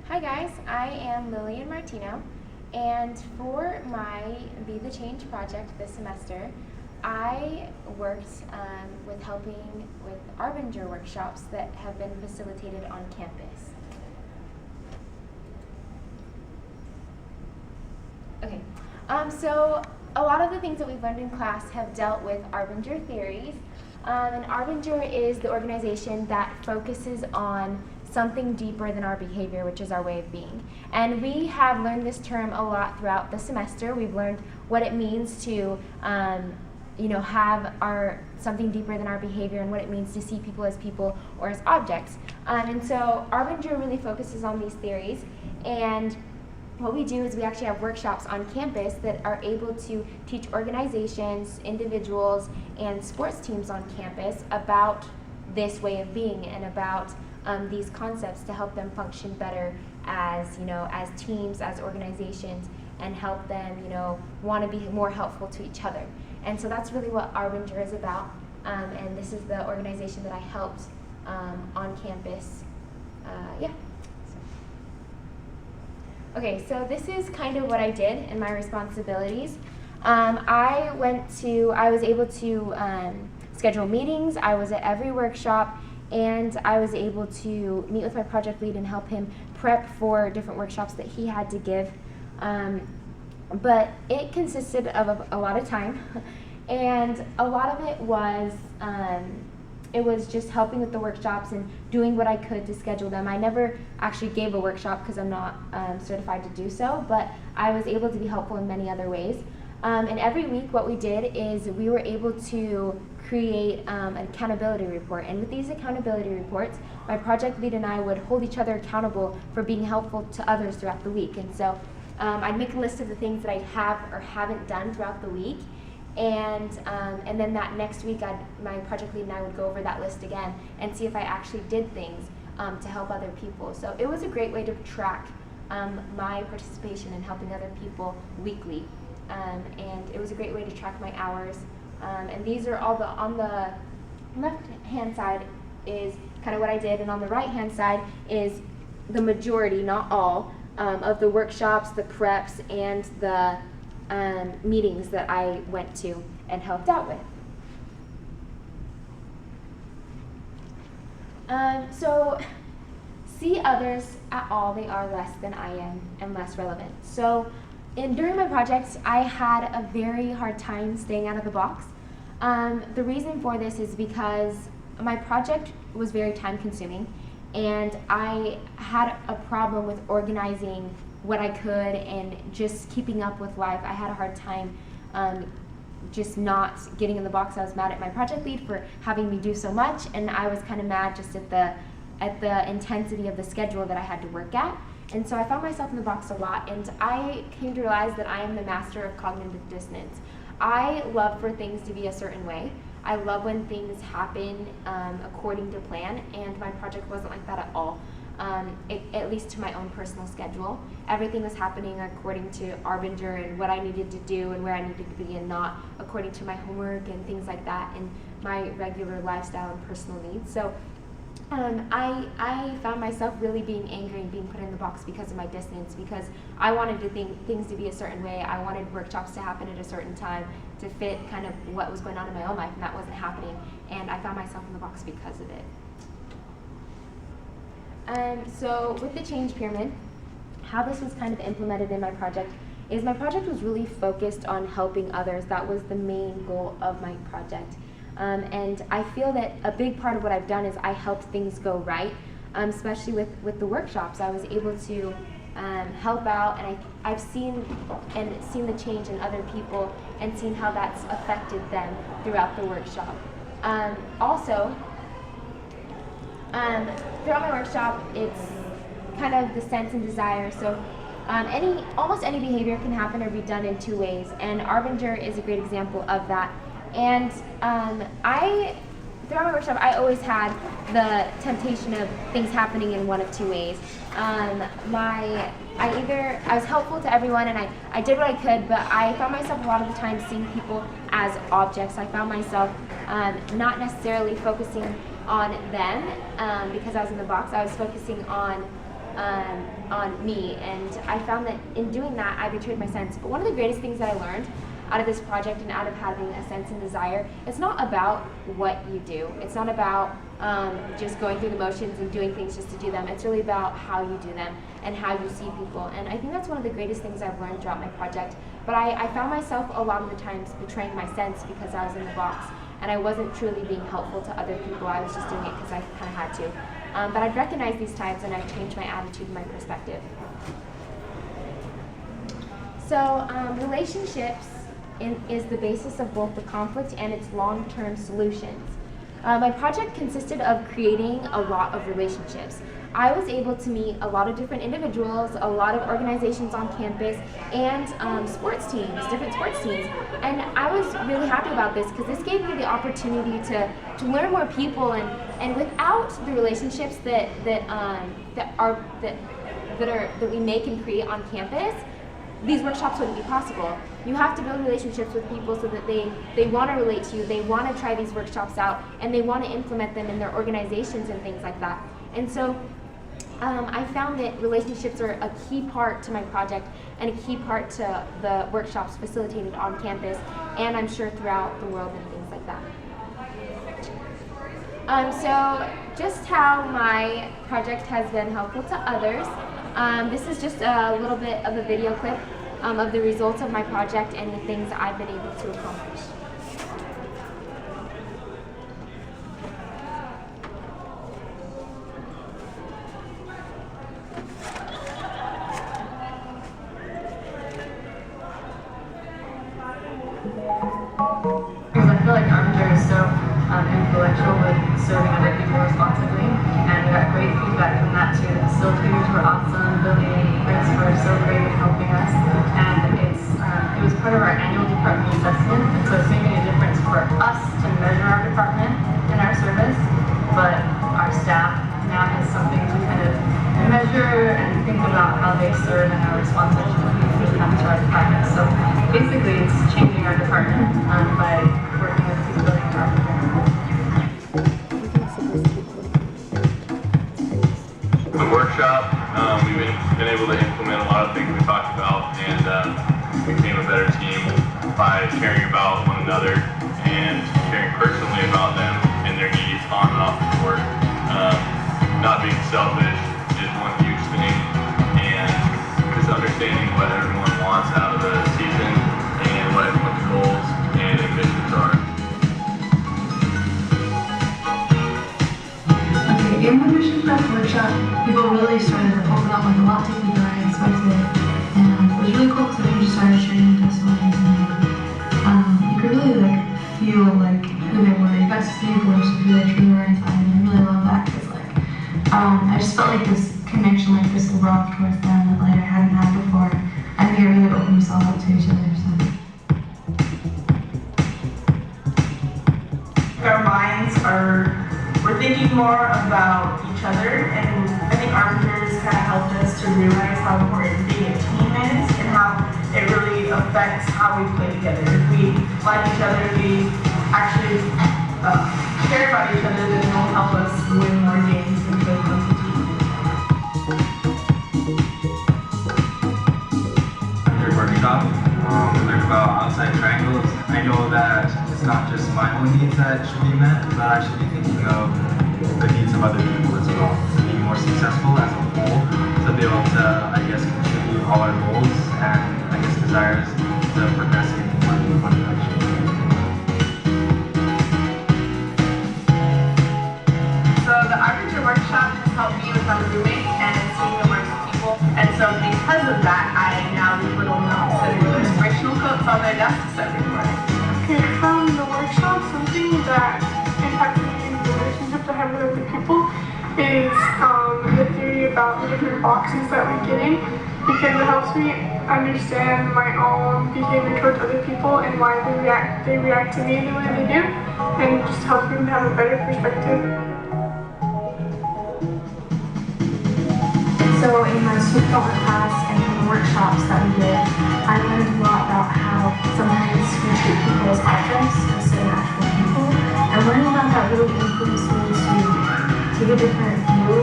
Hi guys, I am Lillian Martino, and for my Be the Change project this semester, I worked with helping with Arbinger workshops that have been facilitated on campus. Okay, so a lot of the things that we've learned in class have dealt with Arbinger theories, and Arbinger is the organization that focuses on something deeper than our behavior, which is our way of being. And we have learned this term a lot throughout the semester. We've learned what it means to have our something deeper than our behavior, and what it means to see people or as objects. And so Arbinger really focuses on these theories, and what we do is we actually have workshops on campus that are able to teach organizations, individuals, and sports teams on campus about this way of being and about these concepts to help them function better as teams, as organizations, and help them want to be more helpful to each other. And so that's really what Arbinger is about. And this is the organization that I helped on campus. Okay, so this is kind of what I did and my responsibilities. I was able to schedule meetings. I was at every workshop, and I was able to meet with my project lead and help him prep for different workshops that he had to give. But it consisted of a lot of time, and a lot of it was just helping with the workshops and doing what I could to schedule them. I never actually gave a workshop because I'm not certified to do so, but I was able to be helpful in many other ways. And every week what we did is we were able to create an accountability report. And with these accountability reports, my project lead and I would hold each other accountable for being helpful to others throughout the week. And so I'd make a list of the things that I have or haven't done throughout the week. And then that next week, my project lead and I would go over that list again and see if I actually did things to help other people. So it was a great way to track my participation in helping other people weekly. And it was a great way to track my hours. And these are all on the left-hand side is kind of what I did, and on the right-hand side is the majority, not all, of the workshops, the preps, and the meetings that I went to and helped out with. So see others at all they are less than I am and less relevant. So during my projects, I had a very hard time staying out of the box. The reason for this is because my project was very time consuming, and I had a problem with organizing what I could and just keeping up with life. I had a hard time just not getting in the box. I was mad at my project lead for having me do so much, and I was kind of mad just at the intensity of the schedule that I had to work at. And so I found myself in the box a lot, and I came to realize that I am the master of cognitive dissonance. I love for things to be a certain way. I love when things happen according to plan, and my project wasn't like that at all. At least to my own personal schedule. Everything was happening according to Arbinger and what I needed to do and where I needed to be, and not according to my homework and things like that and my regular lifestyle and personal needs. So I found myself really being angry and being put in the box because of my dissonance, because I wanted things to be a certain way. I wanted workshops to happen at a certain time to fit kind of what was going on in my own life, and that wasn't happening, and I found myself in the box because of it. So with the change pyramid, how this was kind of implemented in my project is my project was really focused on helping others. That was the main goal of my project. And I feel that a big part of what I've done is I helped things go right, especially with the workshops. I was able to help out, and I've seen the change in other people and seen how that's affected them throughout the workshop. Also, throughout my workshop, it's kind of the sense and desire. So almost any behavior can happen or be done in two ways, and Arbinger is a great example of that. And throughout my workshop, I always had the temptation of things happening in one of two ways. I was helpful to everyone, and I did what I could, but I found myself a lot of the time seeing people as objects. I found myself not necessarily focusing on them because I was in the box. I was focusing on on me, and I found that in doing that, I betrayed my sense. But one of the greatest things that I learned out of this project and out of having a sense and desire, it's not about what you do. It's not about just going through the motions and doing things just to do them. It's really about how you do them and how you see people. And I think that's one of the greatest things I've learned throughout my project. But I found myself a lot of the times betraying my sense because I was in the box and I wasn't truly being helpful to other people. I was just doing it because I kind of had to. But I've recognized these times and I've changed my attitude and my perspective. So relationships is the basis of both the conflict and its long-term solutions. My project consisted of creating a lot of relationships. I was able to meet a lot of different individuals, a lot of organizations on campus, and sports teams, different sports teams. And I was really happy about this because this gave me the opportunity to learn more people, and without the relationships that we make and create on campus, these workshops wouldn't be possible. You have to build relationships with people so that they want to relate to you, they want to try these workshops out, and they want to implement them in their organizations and things like that. And so I found that relationships are a key part to my project and a key part to the workshops facilitated on campus, and I'm sure throughout the world and things like that. So just how my project has been helpful to others. This is just a little bit of a video clip of the results of my project and the things that I've been able to accomplish. Because I feel like Armiger is so influential with serving other people responsibly, and we got great feedback from that too. The facilitators were awesome, Billy and Chris were so great with helping us, and it was part of our annual department assessment, and so it's making a difference for us to measure our department and our service, but our staff now has something to kind of measure and think about how they serve and are responsive to the people who come to our department. So basically it's changing our department by working with people in our department. The workshop, we've been able to implement a lot of things we talked about, and we became a better team by caring about one another and caring personally about them and their needs on and off the court. Not being selfish is one huge thing, and just understanding what everyone wants out of the season and what everyone's goals and ambitions are. Okay, in the mission prep workshop, people really started to open up like a lot deeper than I expected, and it was really cool because they just started sharing testimonies, and you could really like feel like who they were. You got to see glimpses of who they truly were inside, and I really love that because like I just felt like this connection, like this love towards them that like I hadn't had before. I think it really opened us all up to each other. So. Our minds we're thinking more about each other, and I think Armiger's kind of helped us to realize how important being a team is and how it really affects how we play together. If we like each other, we actually care about each other, then it will help us win more games and play as a team. After workshop, we learned about outside triangles. I know that it's not just my own needs that should be met, but I should be thinking of the needs of other people as well, to be more successful as a whole, to be able to, I guess, contribute all our goals and, I guess, desires to progress in one direction. So the Armiger workshop has helped me with my roommate and seeing the works of people, and so because of that, I now do little notes and inspirational quotes on my desks every morning. Okay, from the workshop, something that impacted me in the relationship I have with other people is the theory about the different boxes that we get in, because it helps me understand my own behavior towards other people and why they react to me the way they do, and just helps me to have a better perspective. So in my student development class and in the workshops that we did, I learned a lot about how sometimes we treat people as objects instead of actual people. And learning about that really influenced me to take a different view